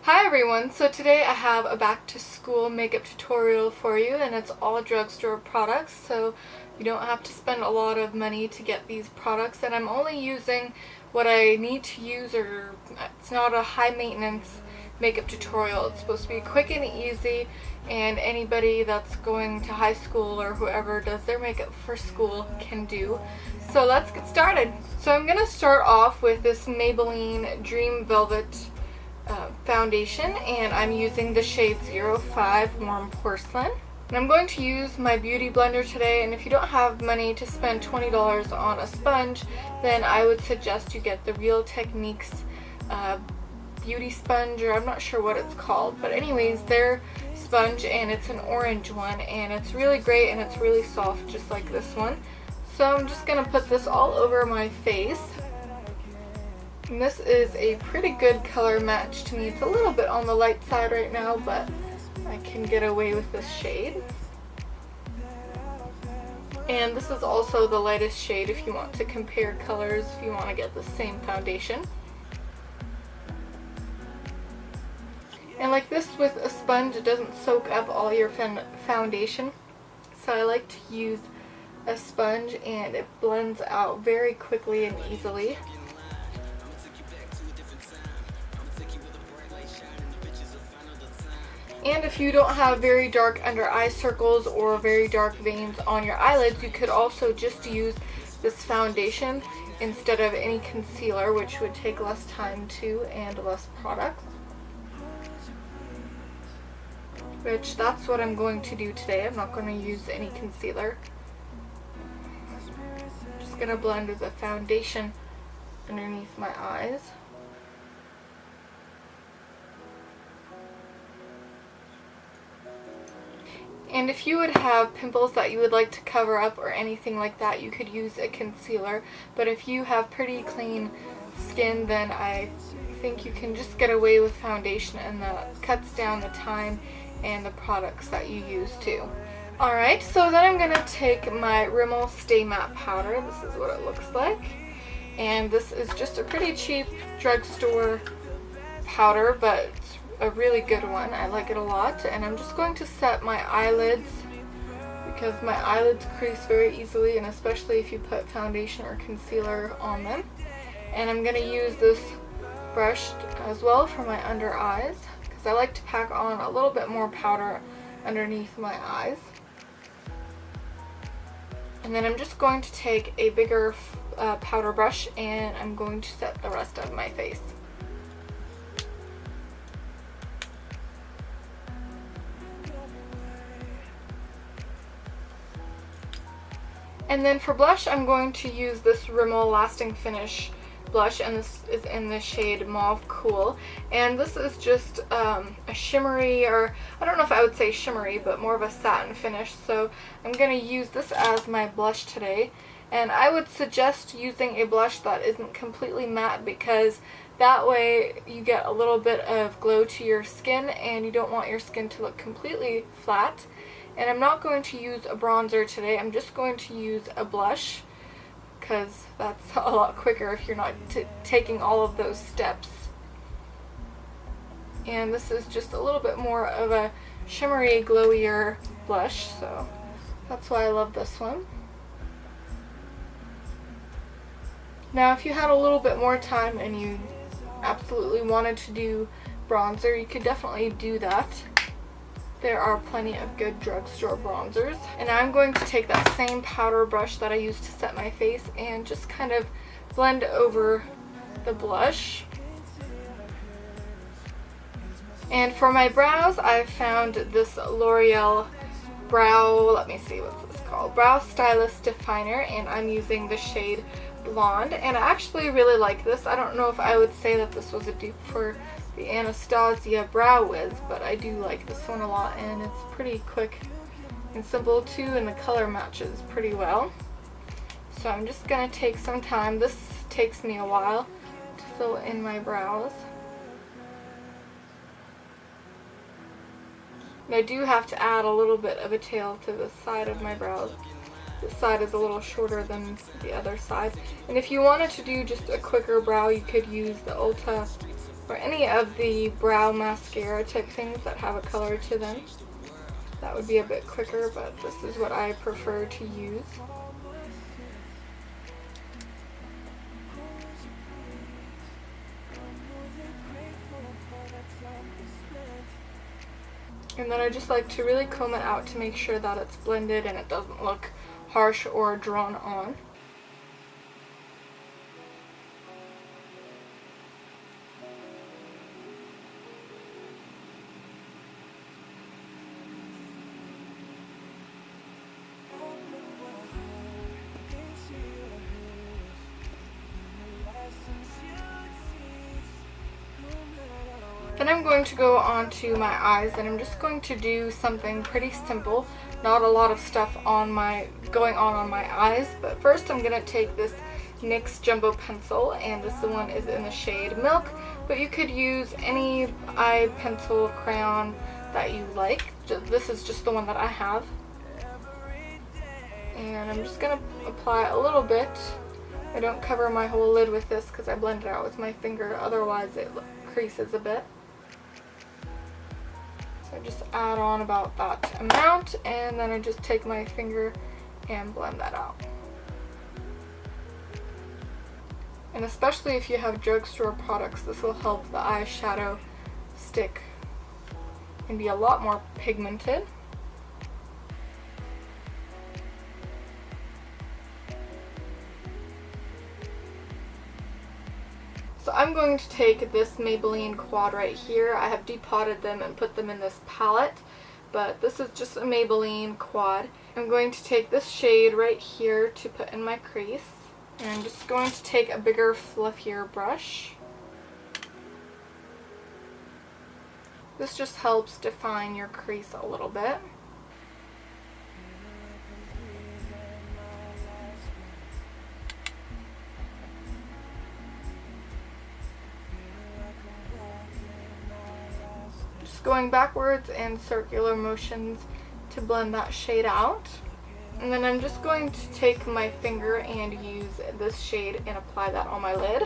Hi everyone, so today I have a back to school makeup tutorial for you, and it's all drugstore products, so you don't have to spend a lot of money to get these products, and I'm only using what I need to use, or it's not a high maintenance makeup tutorial. It's supposed to be quick and easy, and anybody that's going to high school or whoever does their makeup for school can do. So let's get started. So I'm going to start off with this Maybelline Dream Velvet foundation, and I'm using the shade 05 Warm Porcelain. And I'm going to use my beauty blender today, and if you don't have money to spend $20 on a sponge, then I would suggest you get the Real Techniques beauty sponge, or I'm not sure what it's called, but anyways, their sponge, and it's an orange one, and it's really great and it's really soft just like this one. So I'm just going to put this all over my face. And this is a pretty good color match to me. It's a little bit on the light side right now, but I can get away with this shade. And this is also the lightest shade if you want to compare colors, if you want to get the same foundation. And like this with a sponge, it doesn't soak up all your foundation. So I like to use a sponge, and it blends out very quickly and easily. And if you don't have very dark under eye circles or very dark veins on your eyelids, you could also just use this foundation instead of any concealer, which would take less time too and less product. Which that's what I'm going to do today. I'm not going to use any concealer. I'm just going to blend the foundation underneath my eyes. And if you would have pimples that you would like to cover up or anything like that, you could use a concealer. But if you have pretty clean skin, then I think you can just get away with foundation, and that cuts down the time and the products that you use too. Alright, so then I'm going to take my Rimmel Stay Matte Powder. This is what it looks like. And this is just a pretty cheap drugstore powder, but it's a really good one. I like it a lot. And I'm just going to set my eyelids, because my eyelids crease very easily, and especially if you put foundation or concealer on them. And I'm going to use this brush as well for my under eyes, because I like to pack on a little bit more powder underneath my eyes. And then I'm just going to take a bigger powder brush, and I'm going to set the rest of my face. And then for blush, I'm going to use this Rimmel Lasting Finish blush, and this is in the shade Mauve Cool. And this is just a shimmery, or I don't know if I would say shimmery, but more of a satin finish. So I'm going to use this as my blush today. And I would suggest using a blush that isn't completely matte, because that way you get a little bit of glow to your skin, and you don't want your skin to look completely flat. And I'm not going to use a bronzer today. I'm just going to use a blush, because that's a lot quicker if you're not taking all of those steps. And this is just a little bit more of a shimmery, glowier blush, so that's why I love this one. Now, if you had a little bit more time and you absolutely wanted to do bronzer, you could definitely do that. There are plenty of good drugstore bronzers. And I'm going to take that same powder brush that I used to set my face and just kind of blend over the blush. And for my brows, I found this L'Oreal Brow, let me see, what's this called? Brow Stylist Definer, and I'm using the shade Blonde. And I actually really like this. I don't know if I would say that this was a dupe for the Anastasia Brow Wiz, but I do like this one a lot, and it's pretty quick and simple too, and the color matches pretty well. So I'm just going to take some time. This takes me a while to fill in my brows. And I do have to add a little bit of a tail to the side of my brows. This side is a little shorter than the other side. And if you wanted to do just a quicker brow, you could use the Ulta or any of the brow mascara type things that have a color to them. That would be a bit quicker, but this is what I prefer to use. And then I just like to really comb it out to make sure that it's blended and it doesn't look harsh or drawn on. Then I'm going to go on to my eyes, and I'm just going to do something pretty simple. Not a lot of stuff going on my eyes, but first I'm going to take this NYX Jumbo Pencil, and this one is in the shade Milk, but you could use any eye pencil crayon that you like. This is just the one that I have. And I'm just going to apply a little bit. I don't cover my whole lid with this because I blend it out with my finger, otherwise it creases a bit. So I just add on about that amount, and then I just take my finger and blend that out. And especially if you have drugstore products, this will help the eyeshadow stick and be a lot more pigmented. So I'm going to take this Maybelline quad right here. I have depotted them and put them in this palette, but this is just a Maybelline quad. I'm going to take this shade right here to put in my crease. And I'm just going to take a bigger, fluffier brush. This just helps define your crease a little bit. Going backwards in circular motions to blend that shade out. And then I'm just going to take my finger and use this shade and apply that on my lid.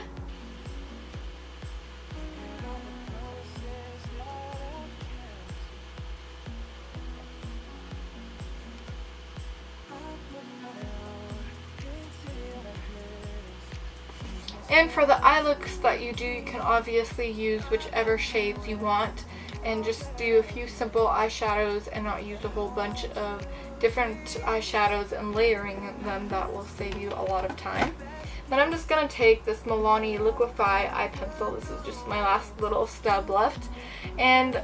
And for the eye looks that you do, you can obviously use whichever shades you want, and just do a few simple eyeshadows and not use a whole bunch of different eyeshadows and layering them. That will save you a lot of time. Then I'm just going to take this Milani Liquify eye pencil. This is just my last little stub left, and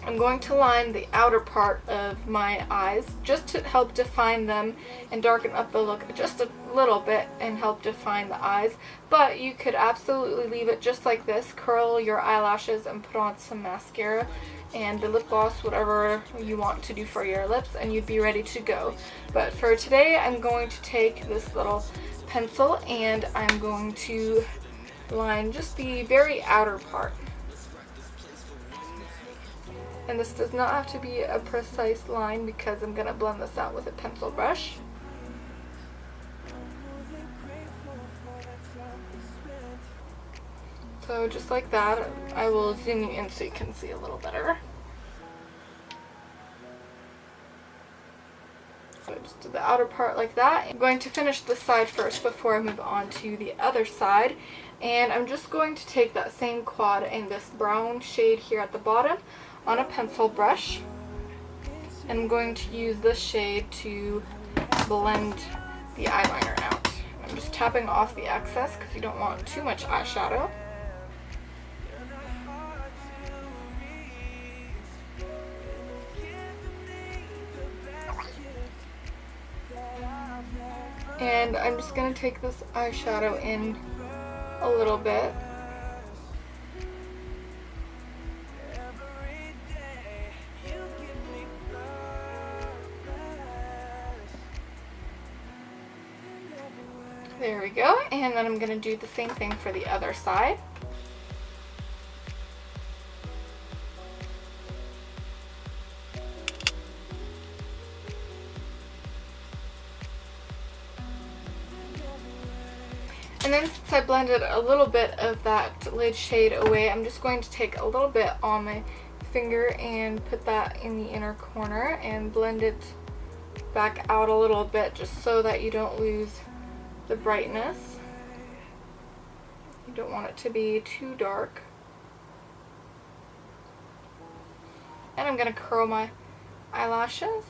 I'm going to line the outer part of my eyes just to help define them and darken up the look just a little bit and help define the eyes. But you could absolutely leave it just like this, curl your eyelashes and put on some mascara and the lip gloss, whatever you want to do for your lips, and you'd be ready to go. But for today, I'm going to take this little pencil and I'm going to line just the very outer part. And this does not have to be a precise line because I'm going to blend this out with a pencil brush. So just like that. I will zoom you in so you can see a little better. So just do the outer part like that. I'm going to finish this side first before I move on to the other side. And I'm just going to take that same quad and this brown shade here at the bottom on a pencil brush. And I'm going to use this shade to blend the eyeliner out. I'm just tapping off the excess because you don't want too much eyeshadow. And I'm just going to take this eyeshadow in a little bit. There we go, and then I'm going to do the same thing for the other side. And then since I blended a little bit of that lid shade away, I'm just going to take a little bit on my finger and put that in the inner corner and blend it back out a little bit just so that you don't lose the brightness. You don't want it to be too dark. And I'm going to curl my eyelashes.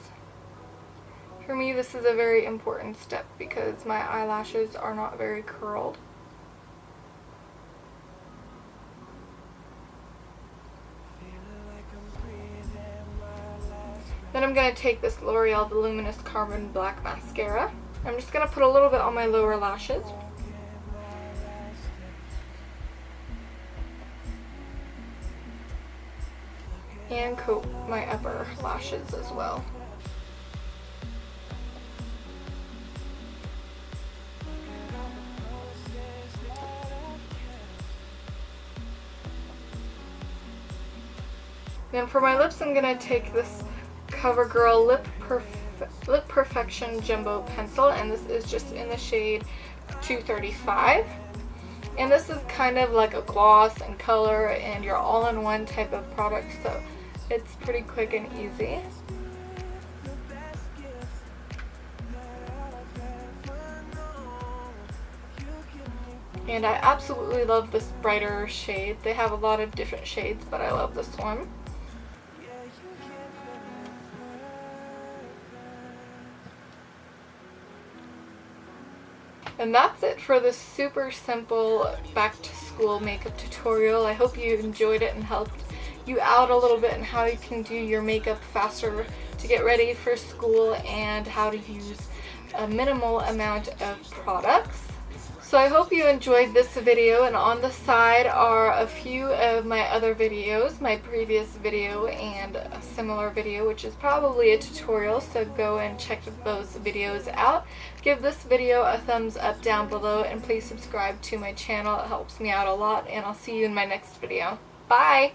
For me, this is a very important step because my eyelashes are not very curled. Then I'm going to take this L'Oreal Voluminous Carbon Black Mascara. I'm just going to put a little bit on my lower lashes. And coat my upper lashes as well. Then for my lips, I'm going to take this CoverGirl Lip Perfection Jumbo Pencil, and this is just in the shade 235. And this is kind of like a gloss and color and your all-in-one type of product, so it's pretty quick and easy. And I absolutely love this brighter shade. They have a lot of different shades, but I love this one. And that's it for this super simple back to school makeup tutorial. I hope you enjoyed it and helped you out a little bit in how you can do your makeup faster to get ready for school and how to use a minimal amount of products. So I hope you enjoyed this video, and on the side are a few of my other videos, my previous video and a similar video, which is probably a tutorial, so go and check those videos out. Give this video a thumbs up down below, and please subscribe to my channel. It helps me out a lot, and I'll see you in my next video. Bye!